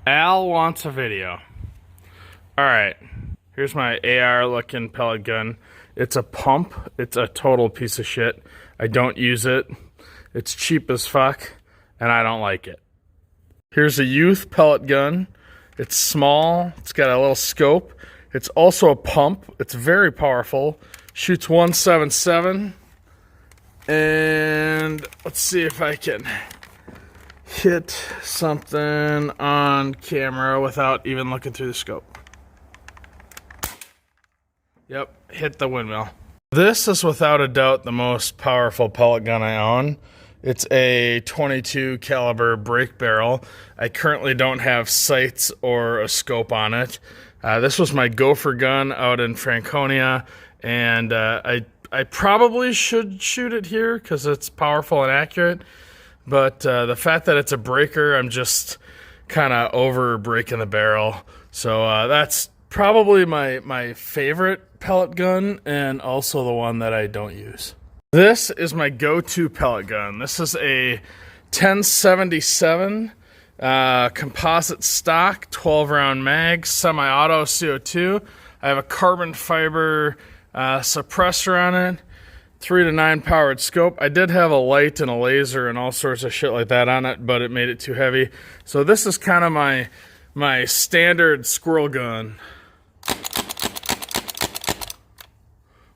Al wants a video. Alright, here's my AR looking pellet gun. It's a pump. It's a total piece of shit. I don't use it. It's cheap as fuck, and I don't like it. Here's a youth pellet gun. It's small. It's got a little scope. It's also a pump. It's very powerful. Shoots 177. And let's see if I can hit something on camera without even looking through the scope. Yep, hit the windmill. This is without a doubt the most powerful pellet gun I own. It's a 22 caliber break barrel. I currently don't have sights or a scope on it. This was my gopher gun out in Franconia, and I probably should shoot it here because it's powerful and accurate. But the fact that it's a breaker, I'm just kind of over breaking the barrel. So that's probably my favorite pellet gun, and also the one that I don't use. This is my go-to pellet gun. This is a 1077 composite stock, 12 round mag, semi-auto CO2. I have a carbon fiber suppressor on it, 3 to 9 powered scope. I did have a light and a laser and all sorts of shit like that on it, but it made it too heavy. So this is kind of my standard squirrel gun.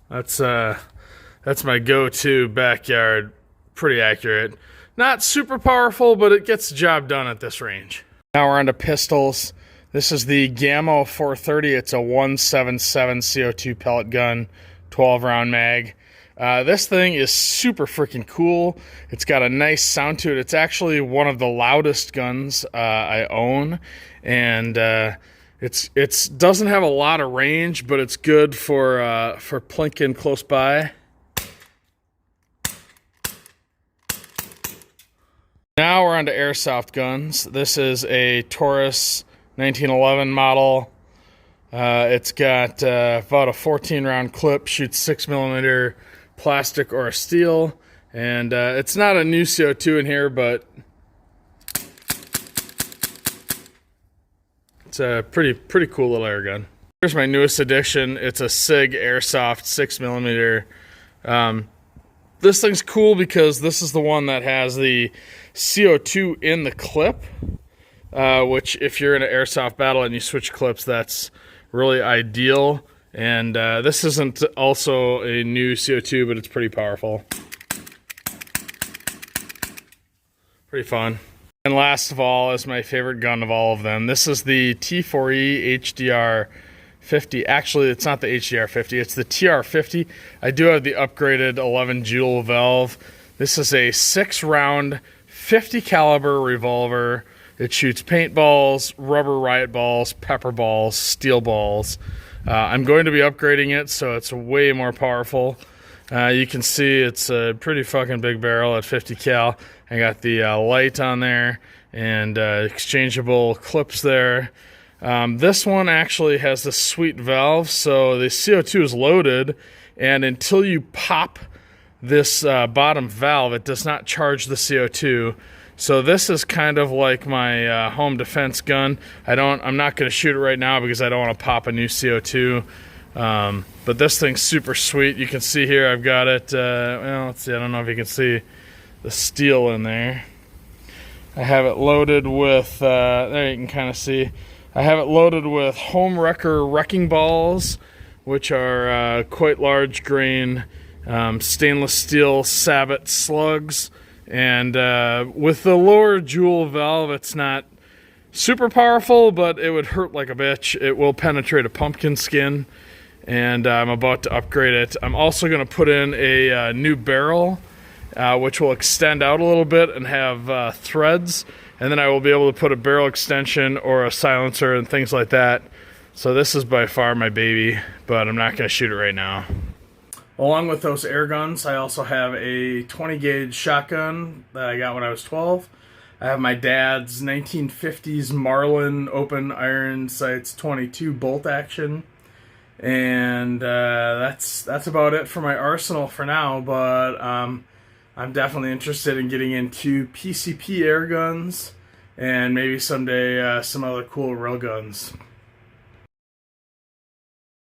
That's my go-to backyard. Pretty accurate. Not super powerful, but it gets the job done at this range. Now we're on to pistols. This is the Gamma 430. It's a 177 CO2 pellet gun, 12 round mag. This thing is super freaking cool. It's got a nice sound to it. It's actually one of the loudest guns I own, and it doesn't have a lot of range, but it's good for plinking close by. Now we're on to airsoft guns. This is a Taurus 1911 model. It's got about a 14 round clip, shoots 6mm plastic or steel, and it's not a new CO2 in here, but it's a pretty cool little air gun. Here's my newest addition. It's a SIG airsoft 6mm. This thing's cool because this is the one that has the CO2 in the clip, which if you're in an airsoft battle and you switch clips, that's really ideal. And this isn't also a new CO2, but it's pretty powerful. Pretty fun. And last of all is my favorite gun of all of them. This is the T4E HDR 50. Actually, it's not the HDR 50, it's the TR50. I do have the upgraded 11 Joule valve. This is a 6 round 50 caliber revolver. It shoots paintballs, rubber riot balls, pepper balls, steel balls. I'm going to be upgrading it so it's way more powerful. You can see it's a pretty fucking big barrel at 50 cal. I got the light on there and exchangeable clips there. This one actually has the sweet valve, so the CO2 is loaded, and until you pop this bottom valve, it does not charge the CO2. So this is kind of like my home defense gun. I'm not going to shoot it right now because I don't want to pop a new CO2. But this thing's super sweet. You can see here I've got it, well, let's see, I don't know if you can see the steel in there. I have it loaded with, there you can kind of see, I have it loaded with Home Wrecker wrecking balls, which are quite large grain stainless steel sabot slugs. And with the lower Joule valve, it's not super powerful, but it would hurt like a bitch. It will penetrate a pumpkin skin, and I'm about to upgrade it. I'm also going to put in a new barrel, which will extend out a little bit and have threads, and then I will be able to put a barrel extension or a silencer and things like that. So this is by far my baby, but I'm not going to shoot it right now. Along with those air guns, I also have a 20 gauge shotgun that I got when I was 12. I have my dad's 1950s Marlin open iron sights 22 bolt action. And that's about it for my arsenal for now, but I'm definitely interested in getting into PCP air guns and maybe someday some other cool railguns.